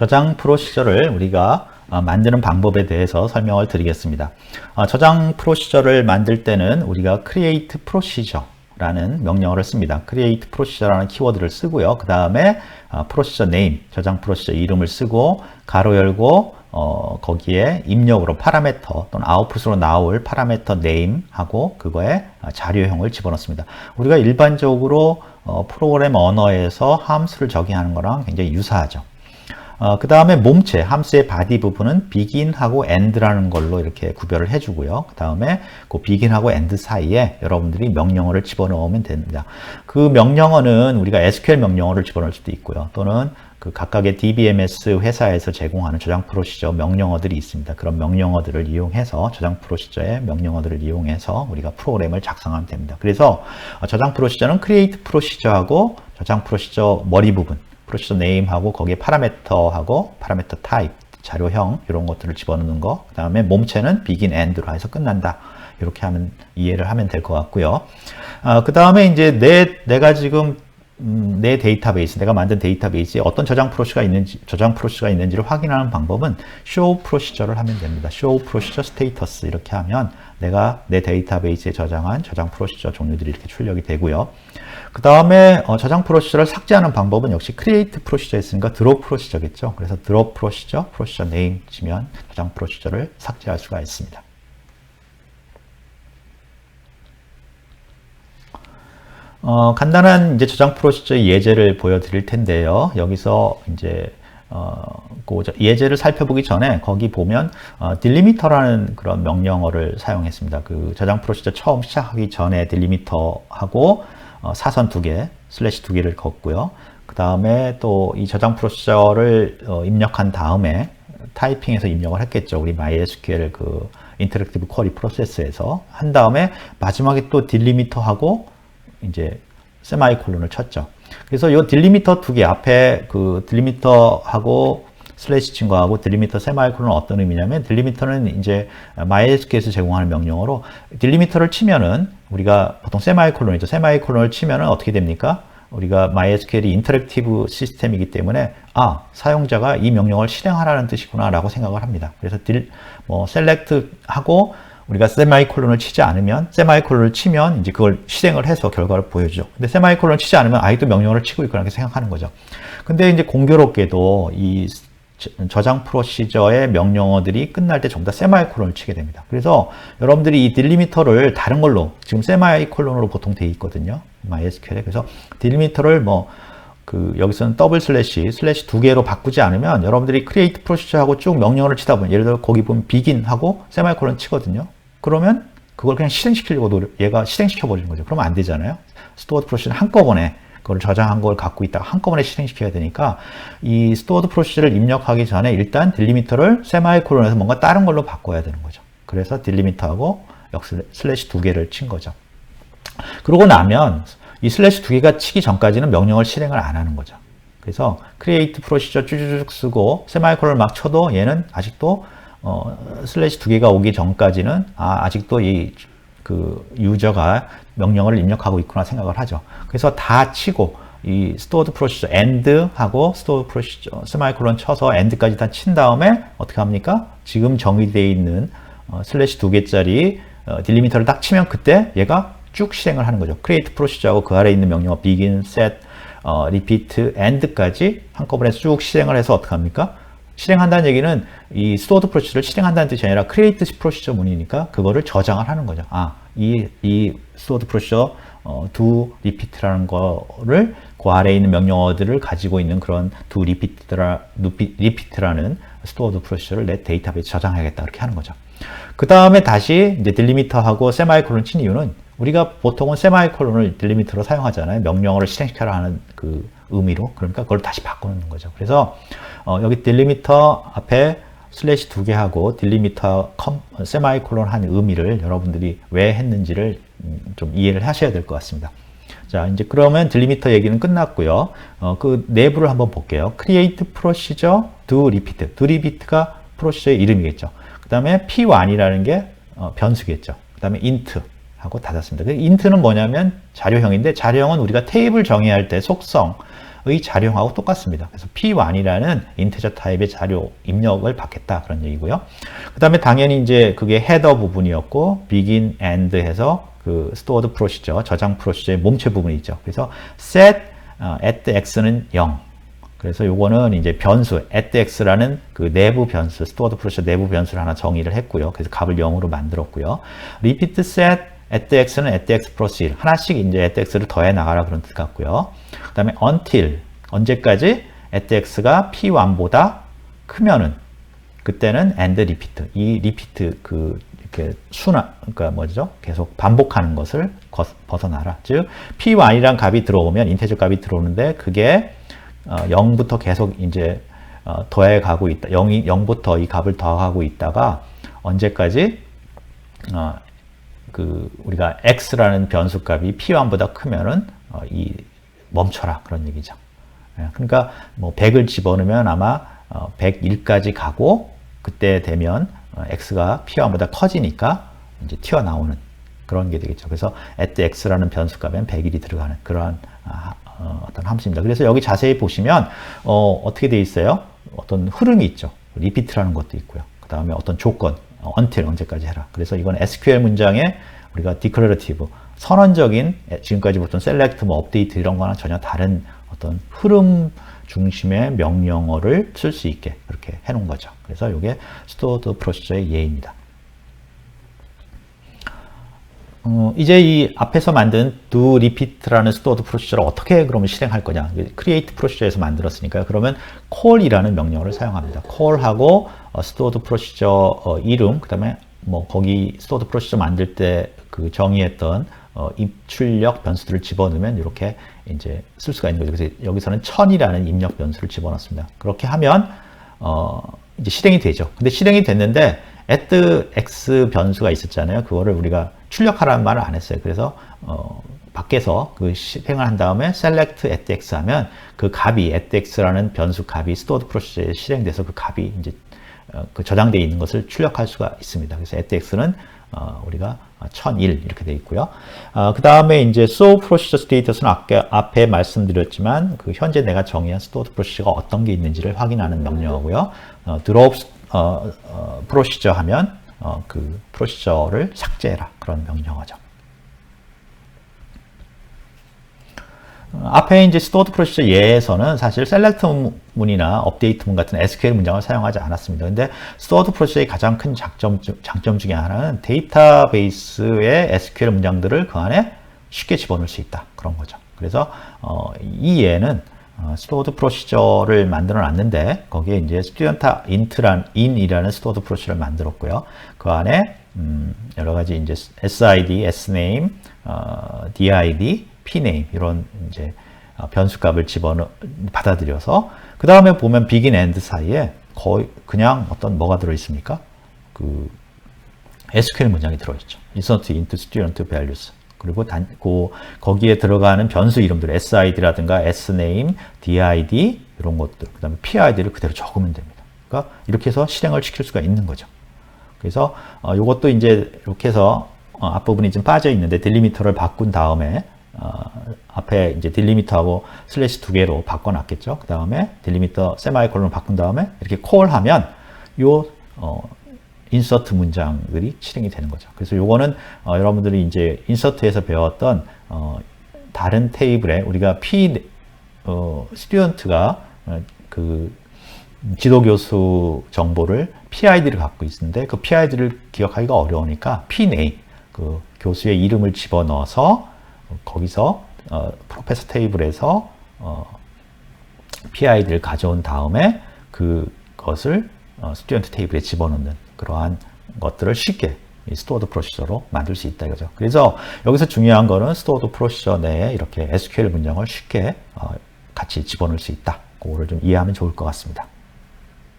저장 프로시저를 우리가 만드는 방법에 대해서 설명을 드리겠습니다. 저장 프로시저를 만들 때는 우리가 create procedure라는 명령어를 씁니다. create procedure라는 키워드를 쓰고요. 그 다음에 procedure name, 저장 프로시저 이름을 쓰고 가로 열고 거기에 입력으로 파라미터 또는 아웃풋으로 나올 파라미터 name하고 그거에 자료형을 집어넣습니다. 우리가 일반적으로 프로그램 언어에서 함수를 적용하는 거랑 굉장히 유사하죠. 그 다음에 몸체, 함수의 바디 부분은 begin하고 end라는 걸로 이렇게 구별을 해주고요. 그 다음에 그 begin하고 end 사이에 여러분들이 명령어를 집어넣으면 됩니다. 그 명령어는 우리가 SQL 명령어를 집어넣을 수도 있고요. 또는 그 각각의 DBMS 회사에서 제공하는 저장 프로시저 명령어들이 있습니다. 그런 명령어들을 이용해서 저장 프로시저의 명령어들을 이용해서 우리가 프로그램을 작성하면 됩니다. 그래서 저장 프로시저는 create 프로시저하고 저장 프로시저 머리 부분 프로시저 네임하고 거기에 파라미터하고 파라미터 타입, 자료형 이런 것들을 집어넣는 거. 그 다음에 몸체는 begin, end로 해서 끝난다. 이렇게 하면 이해를 하면 될 것 같고요. 그 다음에 이제 내가 지금 내 데이터베이스, 내가 만든 데이터베이스에 어떤 저장 프로시저가 있는지를 확인하는 방법은 show 프로시저를 하면 됩니다. show 프로시저 스테이터스 이렇게 하면 내가 내 데이터베이스에 저장한 저장 프로시저 종류들이 이렇게 출력이 되고요. 그 다음에 저장 프로시저를 삭제하는 방법은 역시 create 프로시저였으니까 drop 프로시저겠죠. 그래서 drop 프로시저, 프로시저 네임 치면 저장 프로시저를 삭제할 수가 있습니다. 간단한 이제 저장 프로시저 예제를 보여드릴 텐데요. 여기서 이제 그 예제를 살펴보기 전에 거기 보면 delimiter라는 그런 명령어를 사용했습니다. 그 저장 프로시저 처음 시작하기 전에 delimiter하고 사선 2개, 슬래시 2개를 걷고요. 그 다음에 또 이 저장 프로시저를 입력한 다음에 타이핑해서 입력을 했겠죠. 우리 MySQL 그 인터랙티브 쿼리 프로세스에서 한 다음에 마지막에 또 딜리미터하고 이제 세마이콜론을 쳤죠. 그래서 이 딜리미터 2개 앞에 그 딜리미터하고 슬래시 친 거하고 딜리미터 세마이콜론은 어떤 의미냐면 딜리미터는 이제 MySQL에서 제공하는 명령어로 딜리미터를 치면은 우리가 보통 세마이콜론이죠. 세마이콜론을 치면은 어떻게 됩니까? 우리가 MySQL이 인터랙티브 시스템이기 때문에 사용자가 이 명령어를 실행하라는 뜻이구나 라고 생각을 합니다. 그래서 select 하고 우리가 세마이콜론을 치지 않으면 세마이콜론을 치면 이제 그걸 실행을 해서 결과를 보여주죠. 근데 세마이콜론을 치지 않으면 아직도 명령어를 치고 있구나 이렇게 생각하는 거죠. 근데 이제 공교롭게도 이 저장 프로시저의 명령어들이 끝날 때 전부 다 세마이콜론을 치게 됩니다. 그래서 여러분들이 이 딜리미터를 다른 걸로 지금 세마이콜론으로 보통 돼 있거든요. MySQL에. 그래서 딜리미터를 여기서는 더블 슬래시 2개로 바꾸지 않으면 여러분들이 create 프로시저하고 쭉 명령어를 치다 보면 예를 들어 거기 보면 begin 하고 세마이콜론 치거든요. 그러면 그걸 그냥 실행시키려고 얘가 실행시켜 버리는 거죠. 그러면 안 되잖아요. stored 프로시저는 한꺼번에 그걸 저장한 걸 갖고 있다가 한꺼번에 실행시켜야 되니까 이 stored 프로시저를 입력하기 전에 일단 딜리미터를 세마이콜론에서 뭔가 다른 걸로 바꿔야 되는 거죠. 그래서 딜리미터하고 슬래시 2개를 친 거죠. 그러고 나면 이 슬래시 2개가 치기 전까지는 명령을 실행을 안 하는 거죠. 그래서 create 프로시저 쭈쭈쭈 쓰고 세마이콜론을 막 쳐도 얘는 아직도 슬래시 2개가 오기 전까지는 아직도 그 유저가 명령어를 입력하고 있구나 생각을 하죠. 그래서 다 치고 이 stored 프로시저 end하고 stored 프로시저 세마이콜론 쳐서 end까지 다 친 다음에 어떻게 합니까? 지금 정의되어 있는 슬래시 2개짜리 딜리미터를 딱 치면 그때 얘가 쭉 실행을 하는 거죠. create 프로시저하고 그 아래에 있는 명령어 begin, set, repeat, end까지 한꺼번에 쭉 실행을 해서 어떻게 합니까? 실행한다는 얘기는 이 stored 프로시저를 실행한다는 뜻이 아니라 create 프로시저 문이니까 그거를 저장을 하는 거죠. 이 stored 프로시저 do repeat라는 거를 그 아래에 있는 명령어들을 가지고 있는 그런 do repeat라는 stored 프로시저를 내 데이터베이스에 저장해야겠다 이렇게 하는 거죠. 그 다음에 다시 이제 딜리미터하고 세마이콜론 친 이유는 우리가 보통은 세마이콜론을 딜리미터로 사용하잖아요. 명령어를 실행시켜라 하는 그 의미로. 그러니까 그걸 다시 바꾸는 거죠. 그래서 여기 딜리미터 앞에 슬래시 2개 하고 딜리미터 세마이콜론 한 의미를 여러분들이 왜 했는지를 좀 이해를 하셔야 될 것 같습니다. 자, 이제 그러면 딜리미터 얘기는 끝났고요. 그 내부를 한번 볼게요. create procedure do repeat. do repeat가 프로시저의 이름이겠죠. 그 다음에 p1이라는 게 변수겠죠. 그 다음에 int 하고 닫았습니다. int는 뭐냐면 자료형인데 자료형은 우리가 테이블 정의할 때 속성, 자료하고 똑같습니다. 그래서 P1이라는 인테저 타입의 자료 입력을 받겠다 그런 얘기고요. 그 다음에 당연히 이제 그게 헤더 부분이었고 begin, end 해서 그 stored procedure, 저장 프로시저의 몸체 부분이 있죠. 그래서 set at x는 0. 그래서 요거는 이제 변수 at x라는 그 내부 변수, stored procedure 내부 변수를 하나 정의를 했고요. 그래서 값을 0으로 만들었고요. repeat set at x는 at x 플러스 1. 하나씩 이제 at x를 더해 나가라 그런 뜻 같고요. 그 다음에 until 언제까지 at x가 p1보다 크면은 그때는 and repeat. 이 repeat 그 이렇게 그러니까 뭐죠? 계속 반복하는 것을 벗어나라. 즉 p1이란 값이 들어오면 인테저 값이 들어오는데 그게 0부터 계속 이제 더해 가고 있다. 0부터 이 값을 더하고 있다가 언제까지 그 우리가 x라는 변수 값이 p1보다 크면은 이 멈춰라 그런 얘기죠. 그러니까 뭐 100을 집어넣으면 아마 101까지 가고 그때 되면 x가 p1보다 커지니까 이제 튀어나오는 그런 게 되겠죠. 그래서 at x라는 변수 값엔 101이 들어가는 그러한 어떤 함수입니다. 그래서 여기 자세히 보시면 어떻게 돼 있어요? 어떤 흐름이 있죠. 리피트라는 것도 있고요. 그 다음에 어떤 조건, until 언제까지 해라. 그래서 이건 SQL 문장에 우리가 declarative, 선언적인 지금까지 보던 select, 뭐 update 이런 거랑 전혀 다른 어떤 흐름 중심의 명령어를 쓸 수 있게 그렇게 해놓은 거죠. 그래서 이게 stored procedure의 예입니다. 이제 이 앞에서 만든 do repeat라는 stored procedure를 어떻게 그러면 실행할 거냐. create procedure에서 만들었으니까요. 그러면 call이라는 명령어를 사용합니다. call하고 stored procedure 이름, 그 다음에 뭐 거기 stored procedure 만들 때 그 정의했던 입출력 변수들을 집어넣으면 이렇게 이제 쓸 수가 있는 거죠. 그래서 여기서는 1000이라는 입력 변수를 집어넣습니다. 그렇게 하면 이제 실행이 되죠. 근데 실행이 됐는데 at x 변수가 있었잖아요. 그거를 우리가 출력하라는 말을 안 했어요. 그래서 밖에서 그 실행을 한 다음에 select at x 하면 그 값이 at x라는 변수 값이 stored procedure에 실행돼서 그 값이 이제 그 저장되어 있는 것을 출력할 수가 있습니다. 그래서 at x는 우리가 1001 이렇게 되어 있고요. 그 다음에 이제 show procedure status는 앞에 말씀드렸지만 그 현재 내가 정의한 stored procedure가 어떤 게 있는지를 확인하는 명령어고요. drop procedure 하면 그 프로시저를 삭제해라 그런 명령어죠. 앞에 이제 stored procedure 예에서는 사실 select 문이나 update 문 같은 SQL 문장을 사용하지 않았습니다. 근데 stored procedure의 가장 큰 장점 중에 하나는 데이터베이스의 SQL 문장들을 그 안에 쉽게 집어넣을 수 있다 그런 거죠. 그래서 이 예는 stored procedure를 만들어 놨는데 거기에 이제 student in이라는 stored procedure를 만들었고요. 그 안에 여러 가지 이제 SID, SNAME, DID, PNAME 이런 이제 변수값을 받아들여서 그 다음에 보면 begin, end 사이에 거의 그냥 어떤 뭐가 들어 있습니까? 그 SQL 문장이 들어 있죠. insert into student values. 그리고 거기에 들어가는 변수 이름들 SID라든가 SNAME, DID 이런 것들, 그 다음에 PID를 그대로 적으면 됩니다. 그러니까 이렇게 해서 실행을 시킬 수가 있는 거죠. 그래서 이것도 이제 이렇게 해서 앞부분이 좀 빠져 있는데 딜리미터를 바꾼 다음에 앞에 이제 딜리미터하고 슬래시 두 개로 바꿔놨겠죠. 그 다음에 딜리미터 세마이콜론을 바꾼 다음에 이렇게 콜하면 요 인서트 문장들이 실행이 되는 거죠. 그래서 요거는 여러분들이 이제 인서트에서 배웠던 다른 테이블에 우리가 스튜던트가 그 지도교수 정보를 PID를 갖고 있는데 그 PID를 기억하기가 어려우니까 PNAME 그 교수의 이름을 집어넣어서 거기서 프로페서 테이블에서 PID를 가져온 다음에 그것을 스튜던트 테이블에 집어넣는 그러한 것들을 쉽게 stored procedure로 만들 수 있다 이거죠. 그래서 여기서 중요한 거는 stored procedure 내에 이렇게 SQL 문장을 쉽게 같이 집어넣을 수 있다. 그거를 좀 이해하면 좋을 것 같습니다.